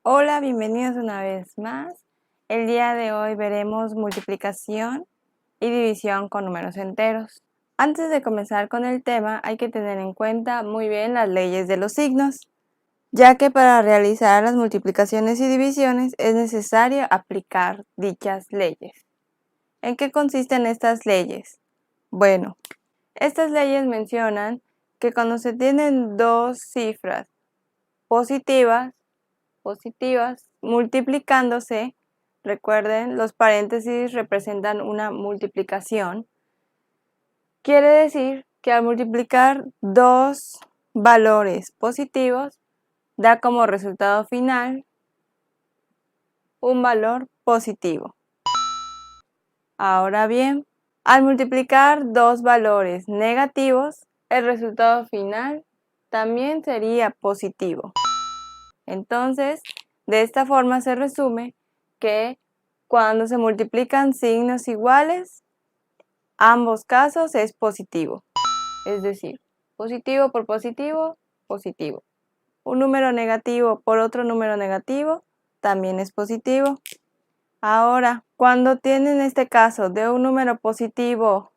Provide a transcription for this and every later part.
Hola, bienvenidos una vez más. El día de hoy veremos multiplicación y división con números enteros. Antes de comenzar con el tema, hay que tener en cuenta muy bien las leyes de los signos, ya que para realizar las multiplicaciones y divisiones es necesario aplicar dichas leyes. ¿En qué consisten estas leyes? Bueno, estas leyes mencionan que cuando se tienen dos cifras positivas multiplicándose, recuerden, los paréntesis representan una multiplicación. Quiere decir que al multiplicar dos valores positivos, da como resultado final un valor positivo. Ahora bien, al multiplicar dos valores negativos, el resultado final también sería positivo. Entonces, de esta forma se resume que cuando se multiplican signos iguales, ambos casos es positivo. Es decir, positivo por positivo, positivo. Un número negativo por otro número negativo, también es positivo. Ahora, cuando tienen este caso de un número positivo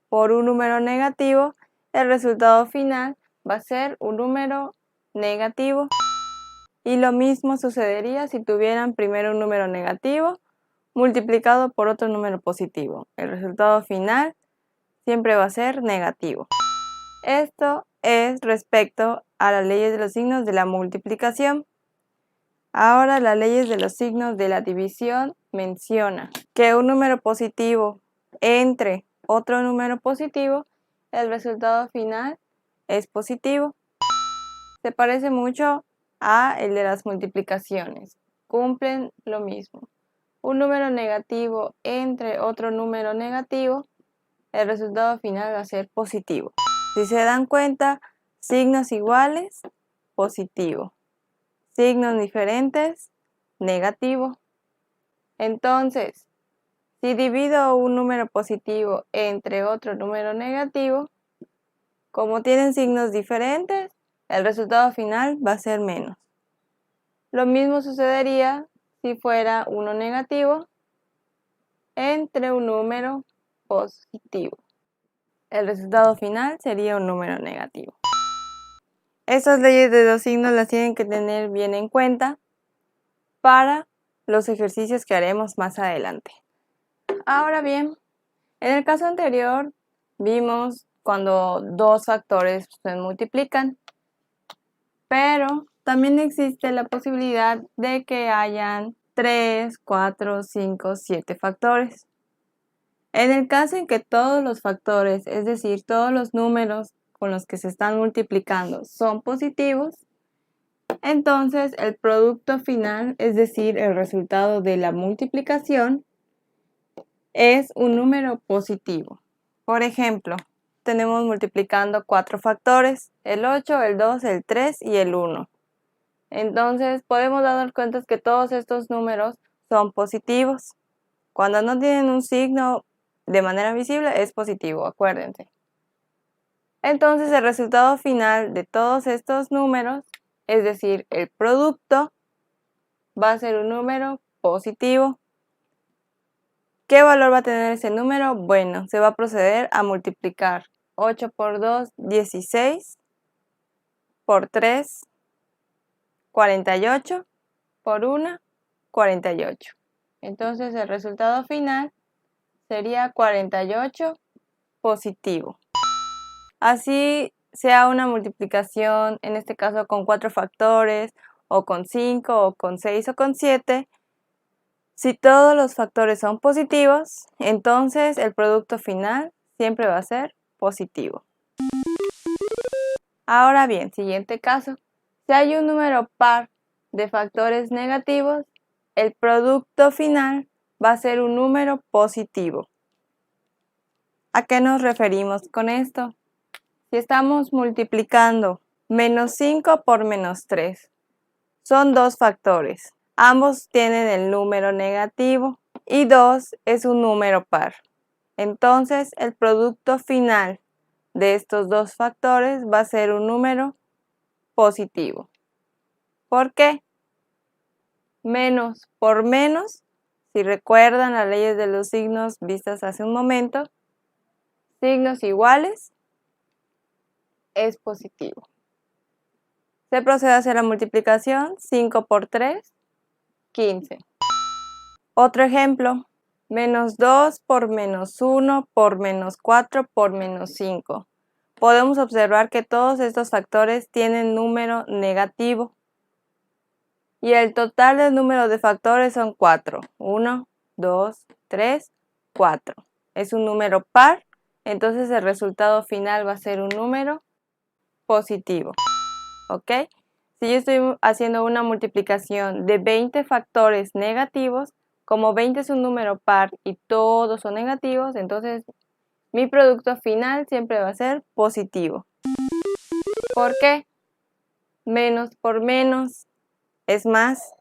por un número negativo, el resultado final va a ser un número negativo. Y lo mismo sucedería si tuvieran primero un número negativo multiplicado por otro número positivo. El resultado final siempre va a ser negativo. Esto es respecto a las leyes de los signos de la multiplicación. Ahora las leyes de los signos de la división mencionan que un número positivo entre otro número positivo, el resultado final es positivo. Se parece mucho a el de las multiplicaciones. Cumplen lo mismo. Un número negativo entre otro número negativo, el resultado final va a ser positivo. Si se dan cuenta, signos iguales, positivo. Signos diferentes, negativo. Entonces, si divido un número positivo entre otro número negativo, como tienen signos diferentes, el resultado final va a ser menos. Lo mismo sucedería si fuera uno negativo entre un número positivo. El resultado final sería un número negativo. Estas leyes de los signos las tienen que tener bien en cuenta para los ejercicios que haremos más adelante. Ahora bien, en el caso anterior vimos cuando dos factores se multiplican, pero también existe la posibilidad de que hayan 3, 4, 5, 7 factores. En el caso en que todos los factores, es decir, todos los números con los que se están multiplicando son positivos, entonces el producto final, es decir, el resultado de la multiplicación, es un número positivo. Por ejemplo, tenemos multiplicando 4 factores, el 8, el 2, el 3 y el 1. Entonces podemos darnos cuenta que todos estos números son positivos. Cuando no tienen un signo de manera visible es positivo, acuérdense. Entonces el resultado final de todos estos números, es decir, el producto, va a ser un número positivo. ¿Qué valor va a tener ese número? Bueno, se va a proceder a multiplicar 8 por 2, 16, por 3, 48, por 1, 48. Entonces el resultado final sería 48 positivo. Así sea una multiplicación, en este caso con 4 factores, o con 5, o con 6, o con 7, si todos los factores son positivos, entonces el producto final siempre va a ser positivo. Ahora bien, siguiente caso. Si hay un número par de factores negativos, el producto final va a ser un número positivo. ¿A qué nos referimos con esto? Si estamos multiplicando menos 5 por menos 3, son dos factores. Ambos tienen el número negativo y 2 es un número par. Entonces, el producto final de estos dos factores va a ser un número positivo. ¿Por qué? Menos por menos, si recuerdan las leyes de los signos vistas hace un momento, signos iguales es positivo. Se procede a hacer la multiplicación. 5 por 3, 15. Otro ejemplo, menos 2 por menos 1 por menos 4 por menos 5. Podemos observar que todos estos factores tienen número negativo. Y el total del número de factores son 4. 1, 2, 3, 4. Es un número par, entonces el resultado final va a ser un número positivo. ¿Ok? Si yo estoy haciendo una multiplicación de 20 factores negativos, como 20 es un número par y todos son negativos, entonces mi producto final siempre va a ser positivo. ¿Por qué? Menos por menos es más.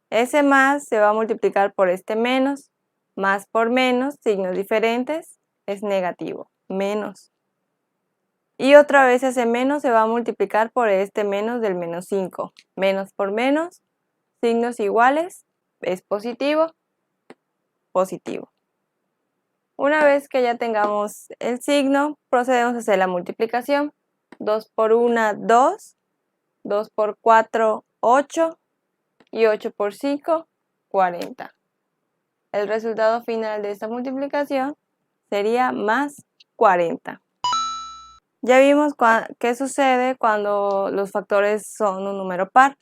Ese más se va a multiplicar por este menos. Más por menos, signos diferentes, es negativo. Menos. Y otra vez ese menos se va a multiplicar por este menos del menos 5. Menos por menos, signos iguales, es positivo, positivo. Una vez que ya tengamos el signo, procedemos a hacer la multiplicación. 2 por 1, 2. 2 por 4, 8. Y 8 por 5, 40. El resultado final de esta multiplicación sería más 40. Ya vimos qué sucede cuando los factores son un número par.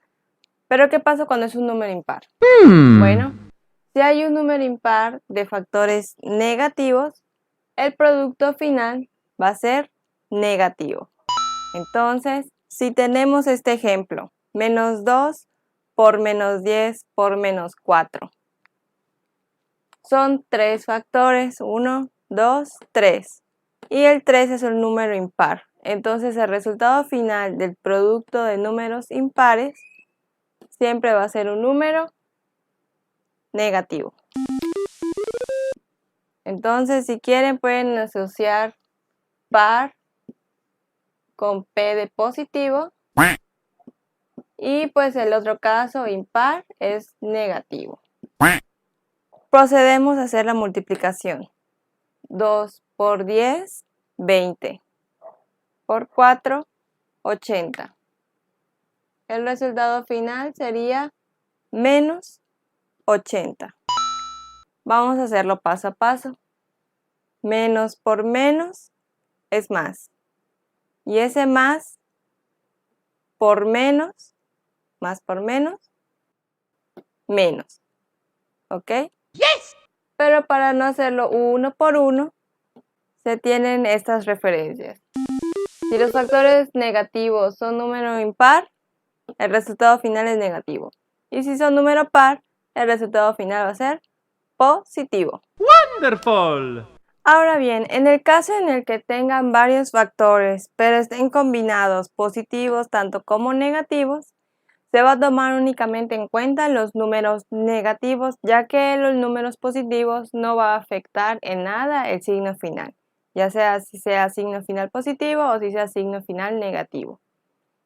Pero ¿qué pasa cuando es un número impar? Bueno, si hay un número impar de factores negativos, el producto final va a ser negativo. Entonces, si tenemos este ejemplo, menos 2 por menos 10 por menos 4. Son 3 factores, 1, 2, 3. Y el 3 es un número impar. Entonces el resultado final del producto de números impares siempre va a ser un número negativo. Entonces, si quieren, pueden asociar par con P de positivo. Y pues el otro caso, impar, es negativo. Procedemos a hacer la multiplicación. 2 por 10, 20. Por 4, 80. El resultado final sería menos 80. Vamos a hacerlo paso a paso. Menos por menos es más. Y ese más por menos, más por menos, menos. ¿Ok? ¡Yes! Pero para no hacerlo uno por uno, se tienen estas referencias. Si los factores negativos son número impar, el resultado final es negativo. Y si son número par, el resultado final va a ser positivo. ¡Wonderful! Ahora bien, en el caso en el que tengan varios factores, pero estén combinados positivos tanto como negativos, se va a tomar únicamente en cuenta los números negativos, ya que los números positivos no va a afectar en nada el signo final, ya sea si sea signo final positivo o si sea signo final negativo.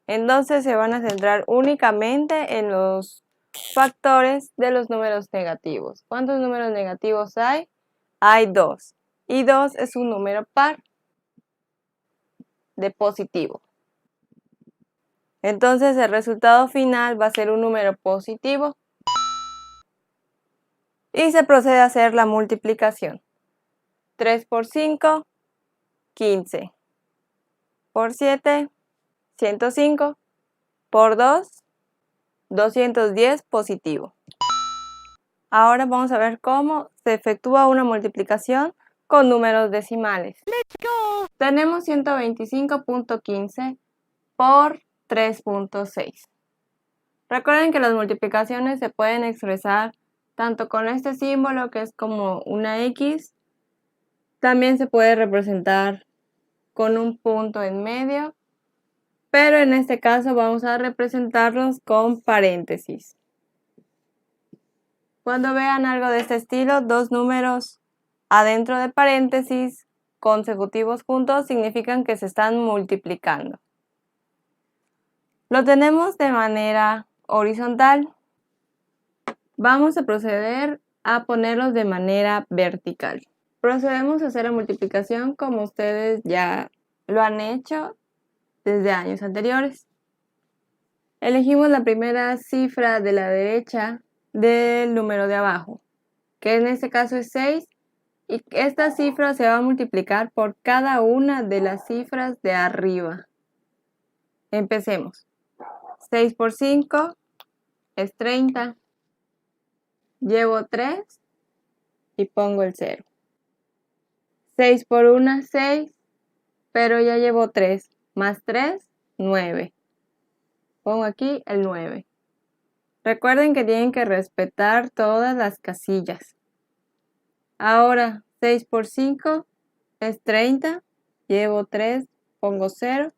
Entonces se van a centrar únicamente en los factores de los números negativos. ¿Cuántos números negativos hay? Hay 2. Y 2 es un número par de positivo. Entonces el resultado final va a ser un número positivo. Y se procede a hacer la multiplicación. 3 por 5, 15. Por 7, 105. Por 2, 210 positivo. Ahora vamos a ver cómo se efectúa una multiplicación con números decimales. ¡Let's go! Tenemos 125.15 por 3.6. Recuerden que las multiplicaciones se pueden expresar tanto con este símbolo que es como una X. También se puede representar con un punto en medio. Pero en este caso vamos a representarlos con paréntesis. Cuando vean algo de este estilo, dos números adentro de paréntesis, consecutivos juntos significan que se están multiplicando. Lo tenemos de manera horizontal. Vamos a proceder a ponerlos de manera vertical. Procedemos a hacer la multiplicación como ustedes ya lo han hecho desde años anteriores. Elegimos la primera cifra de la derecha del número de abajo, que en este caso es 6, y esta cifra se va a multiplicar por cada una de las cifras de arriba. Empecemos. 6 por 5 es 30. Llevo 3 y pongo el 0. 6 por 1, 6, pero ya llevo 3. Más 3, 9. Pongo aquí el 9. Recuerden que tienen que respetar todas las casillas. Ahora, 6 por 5 es 30. Llevo 3, pongo 0.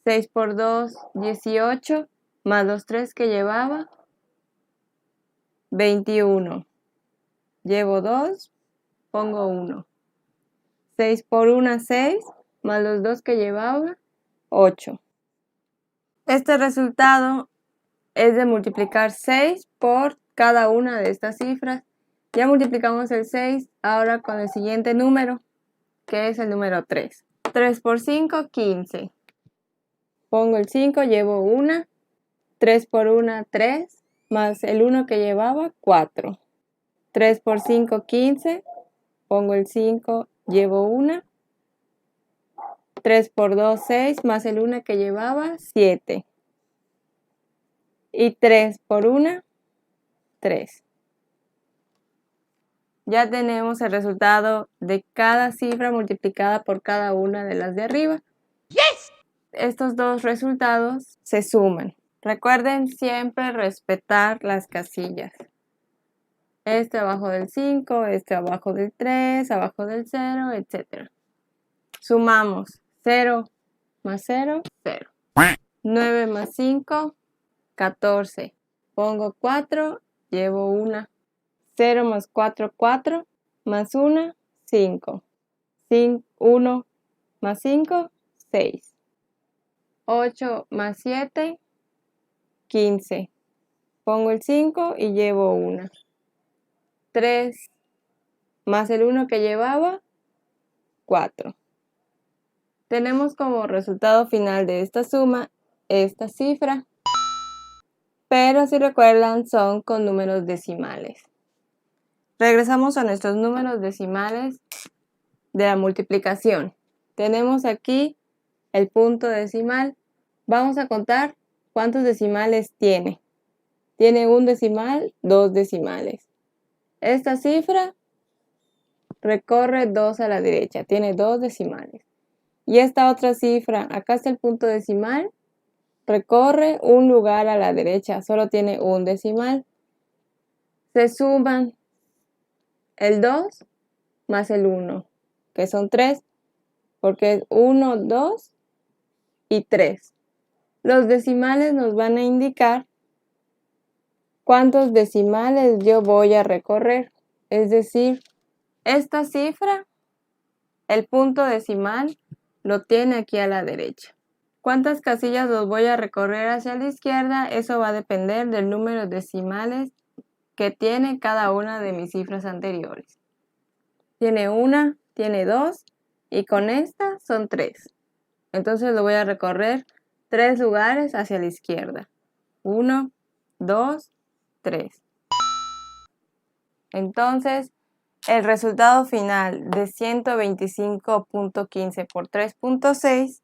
6 por 2, 18. Más los 3 que llevaba, 21. Llevo 2, pongo 1. 6 por 1, 6. Más los 2 que llevaba, 8. Este resultado es de multiplicar 6 por cada una de estas cifras. Ya multiplicamos el 6 ahora con el siguiente número, que es el número 3. 3 por 5, 15. Pongo el 5, llevo 1. 3 por 1, 3. Más el 1 que llevaba, 4. 3 por 5, 15. Pongo el 5, llevo 1. 3 por 2, 6. Más el 1 que llevaba, 7. Y 3 por 1, 3. Ya tenemos el resultado de cada cifra multiplicada por cada una de las de arriba. ¡Yes! Estos dos resultados se suman. Recuerden siempre respetar las casillas. Este abajo del 5, este abajo del 3, abajo del 0, etc. Sumamos 0 más 0, 0. 9 más 5, 14. Pongo 4, llevo 1. 0 más 4, 4. Más 1, 5. 1 más 5, 6. 8 más 7, 15. Pongo el 5 y llevo 1. 3 más el 1 que llevaba, 4. Tenemos como resultado final de esta suma esta cifra, pero si recuerdan son con números decimales. Regresamos a nuestros números decimales de la multiplicación. Tenemos aquí el punto decimal. Vamos a contar cuántos decimales tiene. Tiene un decimal, 2 decimales. Esta cifra recorre 2 a la derecha, tiene 2 decimales. Y esta otra cifra, acá está el punto decimal, recorre un lugar a la derecha, solo tiene un decimal. Se suman el 2 más el 1, que son 3, porque es 1, 2 y 3. Los decimales nos van a indicar cuántos decimales yo voy a recorrer. Es decir, esta cifra, el punto decimal, lo tiene aquí a la derecha. ¿Cuántas casillas los voy a recorrer hacia la izquierda? Eso va a depender del número de decimales que tiene cada una de mis cifras anteriores. Tiene 1, tiene 2 y con esta son 3. Entonces lo voy a recorrer 3 lugares hacia la izquierda. 1, 2, 3. Entonces, el resultado final de 125.15 por 3.6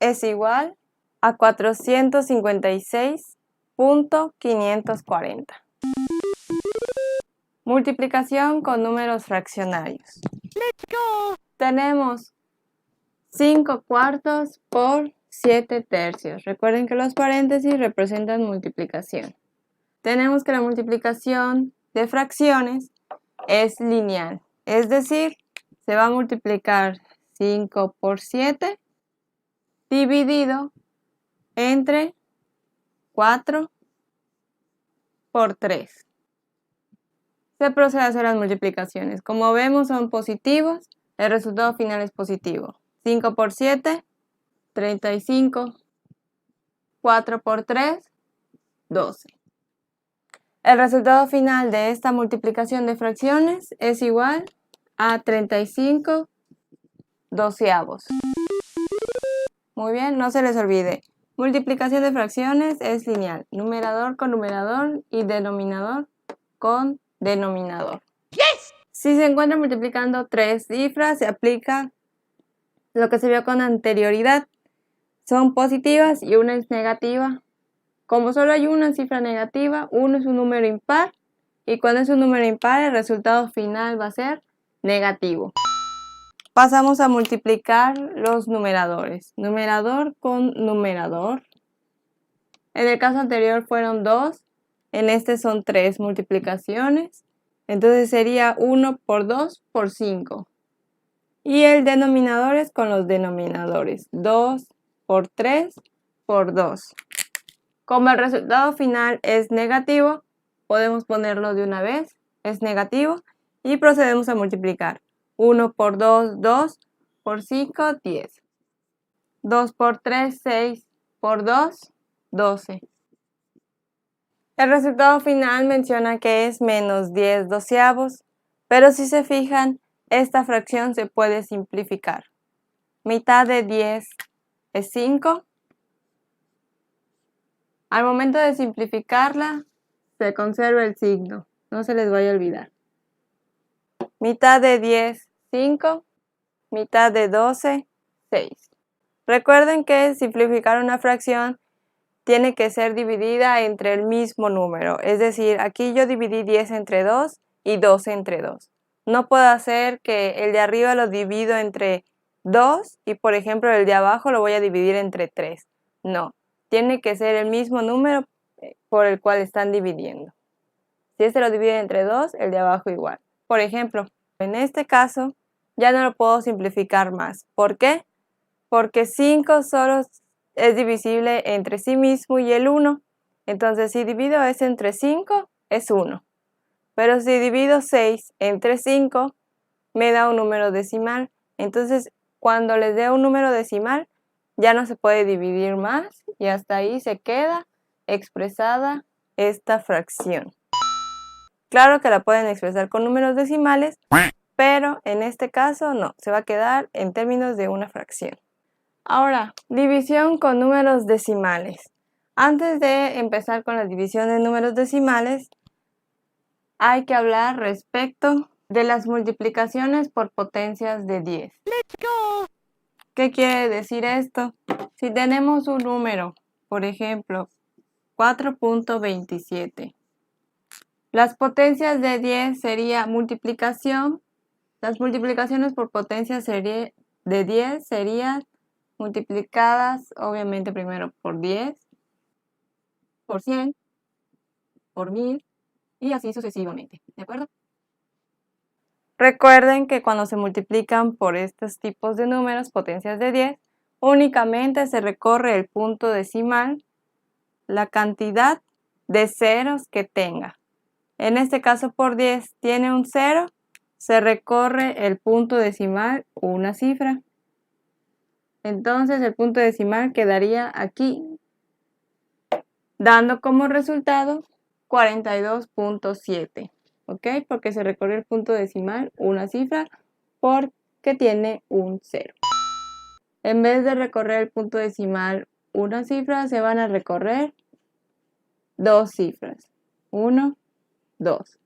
es igual a 456.540. Multiplicación con números fraccionarios. ¡Let's go! Tenemos 5 cuartos por 7 tercios. Recuerden que los paréntesis representan multiplicación. Tenemos que la multiplicación de fracciones es lineal. Es decir, se va a multiplicar 5 por 7 dividido entre 4 por 3. se procede a hacer las multiplicaciones. Como vemos son positivos, el resultado final es positivo. 5 por 7, 35. 4 por 3, 12. El resultado final de esta multiplicación de fracciones es igual a 35 doceavos. Muy bien, no se les olvide. Multiplicación de fracciones es lineal. Numerador con numerador y denominador con denominador. ¡Yes! Si se encuentra multiplicando tres cifras, se aplica lo que se vio con anterioridad. Son positivas y una es negativa. Como solo hay una cifra negativa, uno es un número impar y cuando es un número impar el resultado final va a ser negativo. Pasamos a multiplicar los numeradores. Numerador con numerador. En el caso anterior fueron 2, en este son 3 multiplicaciones. Entonces sería 1 por 2 por 5. Y el denominador es con los denominadores. 2 por 3 por 2. Como el resultado final es negativo, podemos ponerlo de una vez, es negativo, y procedemos a multiplicar. 1 por 2, 2, por 5, 10. 2 por 3, 6, por 2, 12. El resultado final menciona que es menos 10 doceavos, pero si se fijan, esta fracción se puede simplificar. Mitad de 10 es 5. Al momento de simplificarla, se conserva el signo, no se les vaya a olvidar. Mitad de 10, 5. Mitad de 12, 6. Recuerden que simplificar una fracción tiene que ser dividida entre el mismo número. Es decir, aquí yo dividí 10 entre 2 y 12 entre 2. No puedo hacer que el de arriba lo divido entre 2 y, por ejemplo, el de abajo lo voy a dividir entre 3. No, tiene que ser el mismo número por el cual están dividiendo. Si este lo divide entre 2, el de abajo igual. Por ejemplo, en este caso ya no lo puedo simplificar más. ¿Por qué? Porque 5 solo es divisible entre sí mismo y el 1. Entonces, si divido ese entre 5, es 1. Pero si divido 6 entre 5, me da un número decimal. Entonces, cuando les dé un número decimal, ya no se puede dividir más y hasta ahí se queda expresada esta fracción. Claro que la pueden expresar con números decimales, pero en este caso no, se va a quedar en términos de una fracción. Ahora, división con números decimales. Antes de empezar con la división de números decimales, hay que hablar respecto de las multiplicaciones por potencias de 10. ¡Let's go! ¿Qué quiere decir esto? Si tenemos un número, por ejemplo, 4.27, las potencias de 10 sería multiplicación. Las multiplicaciones por potencias de 10 serían multiplicadas, obviamente, primero por 10, por 100, por 1000 y así sucesivamente, ¿de acuerdo? Recuerden que cuando se multiplican por estos tipos de números, potencias de 10, únicamente se recorre el punto decimal, la cantidad de ceros que tenga. En este caso por 10 tiene un 0, se recorre el punto decimal una cifra. Entonces el punto decimal quedaría aquí, dando como resultado 42.7. ¿Ok? Porque se recorre el punto decimal una cifra porque tiene un 0. En vez de recorrer el punto decimal una cifra, se van a recorrer dos cifras. 1, 2.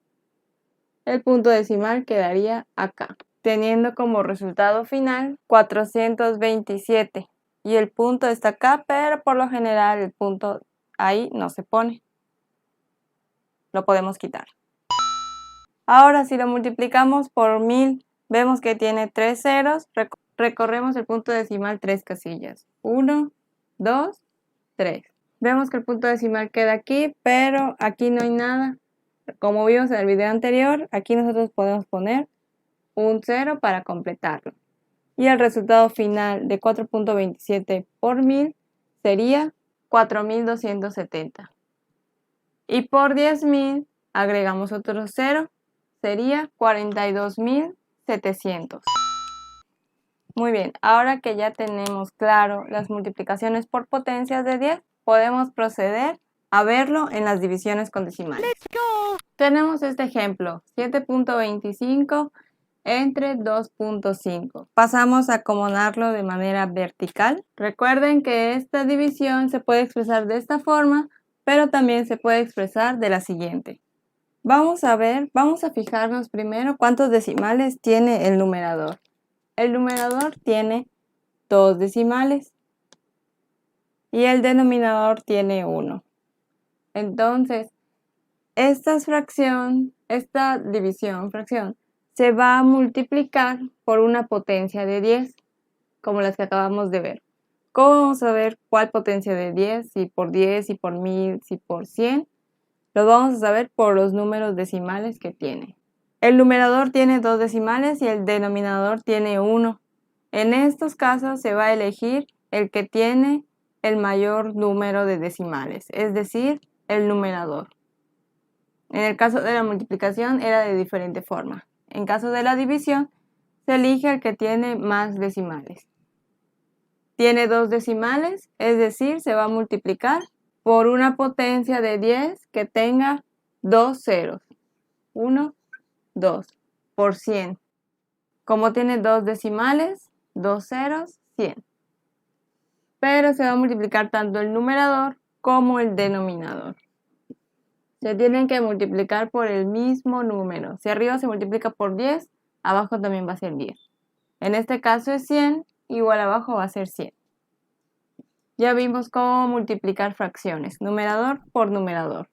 El punto decimal quedaría acá, teniendo como resultado final 427. Y el punto está acá, pero por lo general el punto ahí no se pone. Lo podemos quitar. Ahora, si lo multiplicamos por 1000, vemos que tiene 3 ceros. Recorremos el punto decimal 3 casillas. 1, 2, 3. Vemos que el punto decimal queda aquí, pero aquí no hay nada. Como vimos en el video anterior, aquí nosotros podemos poner un 0 para completarlo. Y el resultado final de 4.27 por 1000 sería 4270. Y por 10.000 agregamos otro 0 sería 42.700. Muy bien, ahora que ya tenemos claro las multiplicaciones por potencias de 10, podemos proceder a verlo en las divisiones con decimales. Tenemos este ejemplo, 7.25 entre 2.5. Pasamos a acomodarlo de manera vertical. Recuerden que esta división se puede expresar de esta forma, pero también se puede expresar de la siguiente. Vamos a fijarnos primero cuántos decimales tiene el numerador. El numerador tiene 2 decimales y el denominador tiene 1. Entonces, esta división, fracción, se va a multiplicar por una potencia de 10, como las que acabamos de ver. ¿Cómo vamos a ver cuál potencia de 10? Si por 10, si por 1000, si por 100. Lo vamos a saber por los números decimales que tiene. El numerador tiene 2 decimales y el denominador tiene 1. En estos casos se va a elegir el que tiene el mayor número de decimales, es decir, el numerador. En el caso de la multiplicación era de diferente forma. En caso de la división, se elige el que tiene más decimales. Tiene 2 decimales, es decir, se va a multiplicar por una potencia de 10 que tenga 2 ceros. 1, 2, por 100. Como tiene 2 decimales, 2 ceros, 100. Pero se va a multiplicar tanto el numerador como el denominador. Se tienen que multiplicar por el mismo número. Si arriba se multiplica por 10, abajo también va a ser 10. En este caso es 100, igual abajo va a ser 100. Ya vimos cómo multiplicar fracciones, numerador por numerador.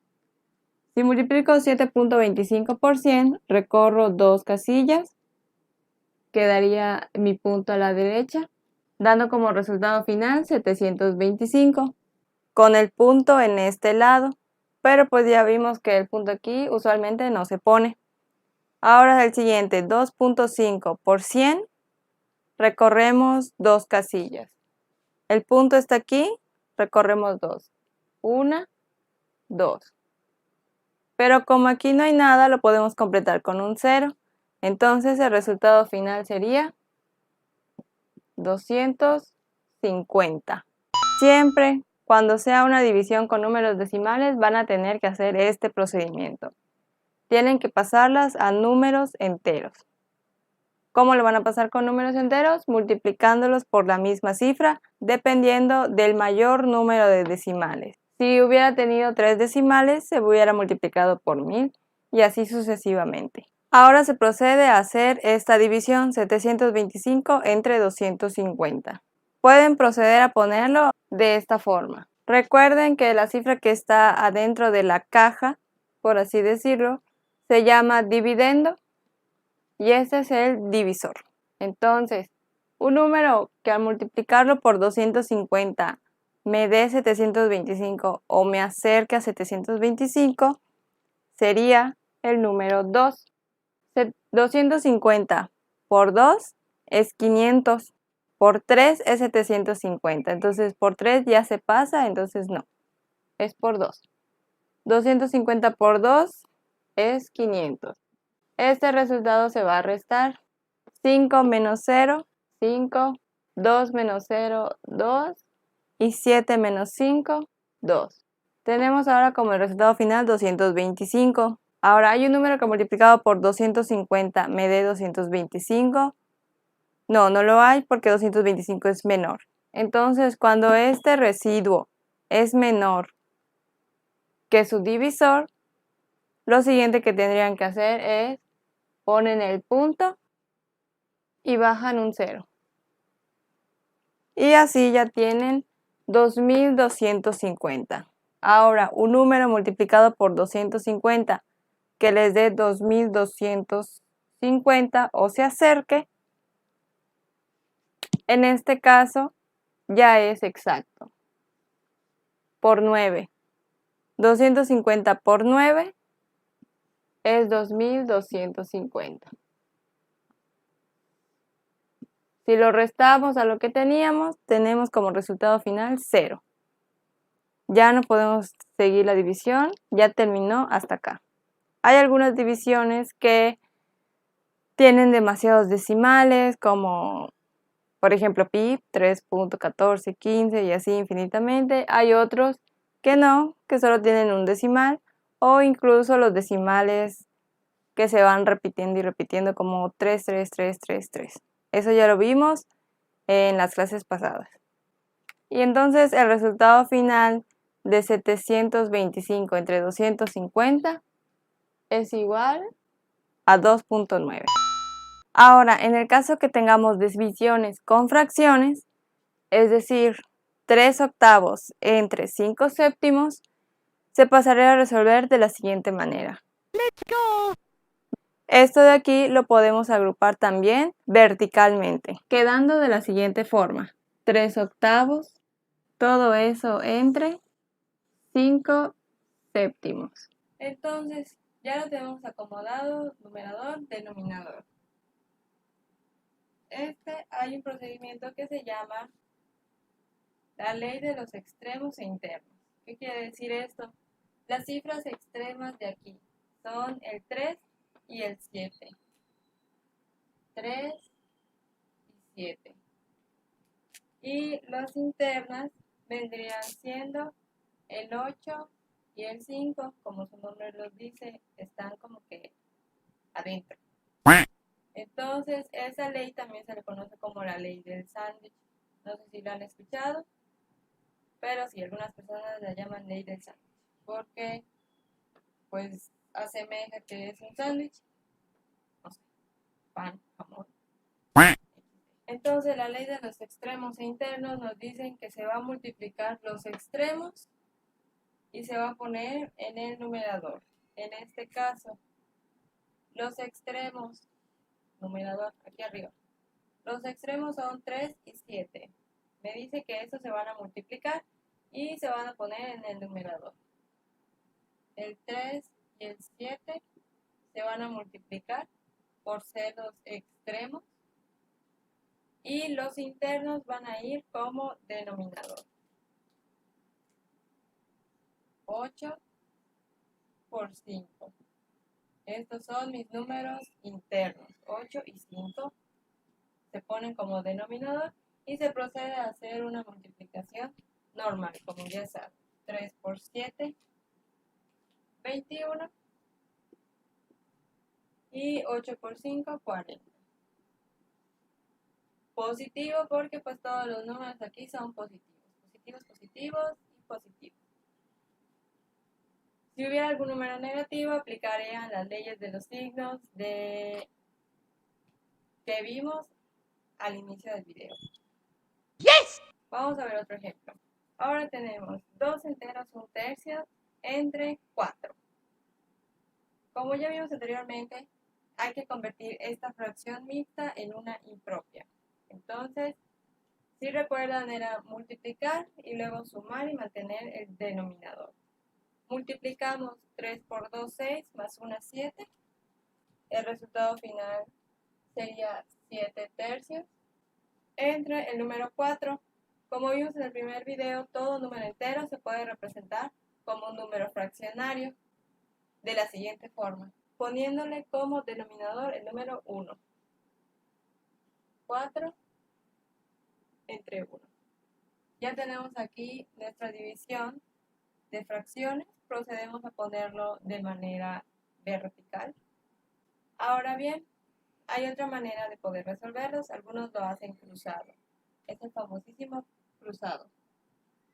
Si multiplico 7.25 por 100, recorro 2 casillas, quedaría mi punto a la derecha, dando como resultado final 725, con el punto en este lado, pero pues ya vimos que el punto aquí usualmente no se pone. Ahora el siguiente, 2.5 por 100, recorremos 2 casillas. El punto está aquí, recorremos 2. 1, 2. Pero como aquí no hay nada, lo podemos completar con un 0. Entonces el resultado final sería 250. Siempre, cuando sea una división con números decimales, van a tener que hacer este procedimiento. Tienen que pasarlas a números enteros. ¿Cómo lo van a pasar con números enteros? Multiplicándolos por la misma cifra, dependiendo del mayor número de decimales. Si hubiera tenido 3 decimales, se hubiera multiplicado por 1000 y así sucesivamente. Ahora se procede a hacer esta división, 725 entre 250. Pueden proceder a ponerlo de esta forma. Recuerden que la cifra que está adentro de la caja, por así decirlo, se llama dividendo y este es el divisor. Entonces, un número que al multiplicarlo por 250 me dé 725 o me acerque a 725 sería el número 2. 250 por 2 es 500, por 3 es 750, entonces por 3 ya se pasa, entonces no, es por 2. 250 por 2 es 500. Este resultado se va a restar. 5 menos 0, 5, 2 menos 0, 2 y 7 menos 5, 2. Tenemos ahora como el resultado final 225. Ahora hay un número que multiplicado por 250 me dé 225. No, no lo hay porque 225 es menor. Entonces, cuando este residuo es menor que su divisor, lo siguiente que tendrían que hacer es ponen el punto y bajan un 0. Y así ya tienen 2250. Ahora, un número multiplicado por 250 que les dé 2250 o se acerque, en este caso ya es exacto. Por 9. 250 por 9 es 2250. Si lo restamos a lo que teníamos, tenemos como resultado final 0. Ya no podemos seguir la división, ya terminó hasta acá. Hay algunas divisiones que tienen demasiados decimales, como por ejemplo pi, 3.1415 y así infinitamente. Hay otros que no, que solo tienen un decimal, o incluso los decimales que se van repitiendo y repitiendo como 33333. Eso ya lo vimos en las clases pasadas. Y entonces el resultado final de 725 entre 250 es igual a 2.9. Ahora, en el caso que tengamos divisiones con fracciones, es decir, 3 octavos entre 5 séptimos, se pasará a resolver de la siguiente manera. ¡Let's go! Esto de aquí lo podemos agrupar también verticalmente, quedando de la siguiente forma. 3 octavos, todo eso entre 5 séptimos. Entonces, ya lo tenemos acomodado, numerador, denominador. Hay un procedimiento que se llama la ley de los extremos e internos. ¿Qué quiere decir esto? Las cifras extremas de aquí son el 3 y el 7. 3 y 7. Y las internas vendrían siendo el 8 y el 5, como su nombre los dice, están como que adentro. Entonces, esa ley también se le conoce como la ley del sándwich. No sé si lo han escuchado, pero sí, algunas personas la llaman ley del sándwich, porque pues asemeja que es un sándwich, no sé, pan, jamón. Entonces, la ley de los extremos e internos nos dicen que se va a multiplicar los extremos y se va a poner en el numerador. En este caso, los extremos, numerador, aquí arriba, los extremos son 3 y 7. Me dice que estos se van a multiplicar y se van a poner en el numerador. El 3 y el 7 se van a multiplicar por ser los extremos y los internos van a ir como denominador. 8 por 5. Estos son mis números internos. 8 y 5 se ponen como denominador y se procede a hacer una multiplicación normal, como ya saben. 3 por 7, 21. Y 8 por 5, 40. Positivo porque pues todos los números aquí son positivos. Positivos, positivos y positivos. Si hubiera algún número negativo, aplicarían las leyes de los signos que vimos al inicio del video. ¡Yes! Vamos a ver otro ejemplo. Ahora tenemos 2 enteros 1 tercio entre 4. Como ya vimos anteriormente, hay que convertir esta fracción mixta en una impropia. Entonces, si recuerdan, era multiplicar y luego sumar y mantener el denominador. Multiplicamos 3 por 2, 6, más 1, 7. El resultado final sería 7 tercios entre el número 4. Como vimos en el primer video, todo número entero se puede representar como un número fraccionario de la siguiente forma, poniéndole como denominador el número 1. 4 entre 1. Ya tenemos aquí nuestra división de fracciones. Procedemos a ponerlo de manera vertical. Ahora bien, hay otra manera de poder resolverlos. Algunos lo hacen cruzado. Es el famosísimo cruzado.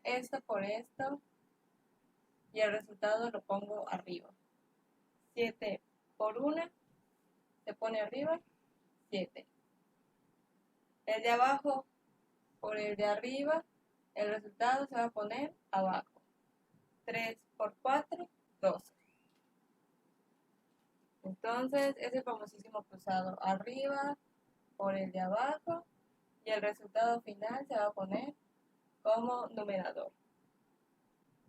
Esto por esto y el resultado lo pongo arriba. 7 por 1 se pone arriba, 7. El de abajo por el de arriba, el resultado se va a poner abajo. 3 por 4, 12. Entonces, es el famosísimo cruzado arriba por el de abajo y el resultado final se va a poner como numerador.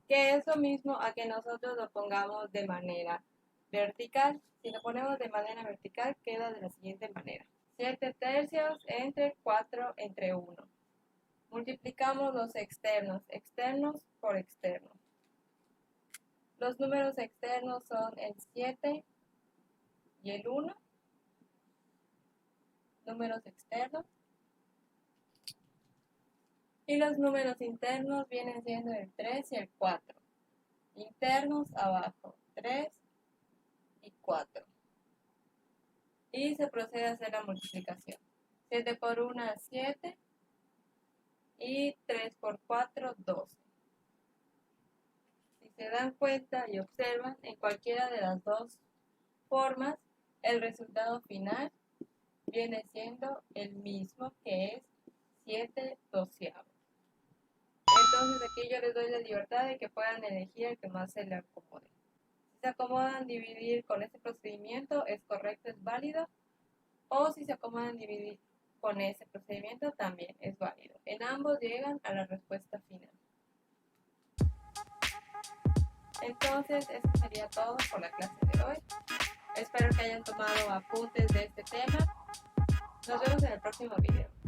Que es lo mismo a que nosotros lo pongamos de manera vertical. Si lo ponemos de manera vertical, queda de la siguiente manera. 7 tercios entre 4 entre 1. Multiplicamos los externos, por externos. Los números externos son el 7 y el 1. Números externos. Y los números internos vienen siendo el 3 y el 4. Internos abajo, 3 y 4. Y se procede a hacer la multiplicación. 7 por 1, 7. Y 3 por 4, 12. Si se dan cuenta y observan, en cualquiera de las dos formas, el resultado final viene siendo el mismo, que es 7 doceavos. Entonces aquí yo les doy la libertad de que puedan elegir el que más se le acomode. Si se acomodan dividir con este procedimiento, es correcto, es válido. O si se acomodan dividir con ese procedimiento, también es válido. En ambos llegan a la respuesta final. Entonces, eso sería todo por la clase de hoy. Espero que hayan tomado apuntes de este tema. Nos vemos en el próximo video.